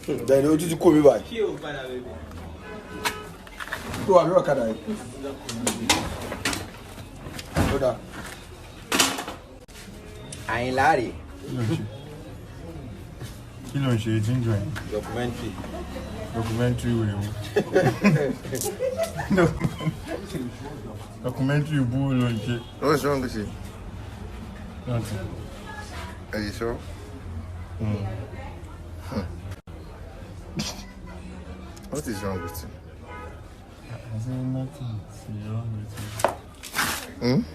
Then you just call me back. Go on, look at that. Brother. I ain't laddie. Kí ló ń ṣe ginger? Documentary. Documentary wey o. Documentary bú ló ń ṣe. What's wrong with you? Nothing. Are you sure? What is wrong with you? I said nothing. See wrong with you.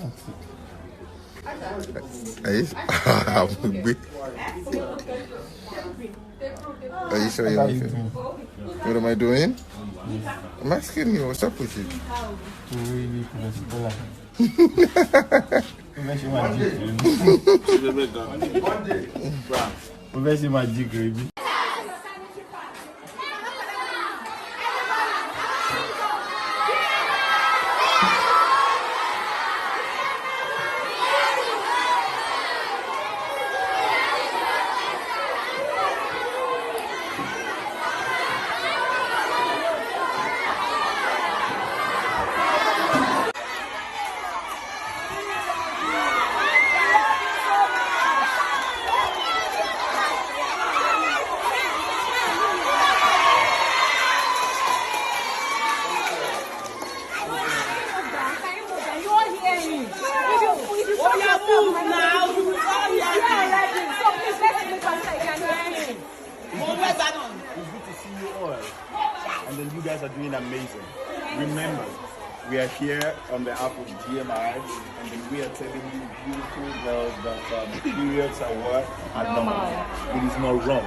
Nothing. Are you sure you're okay? What am I doing? I'm asking you, what's up with you? And then you guys are doing amazing. Remember, we are here on behalf of GMI, and then we are telling you beautiful girls that periods are what? Are normal. It is not wrong.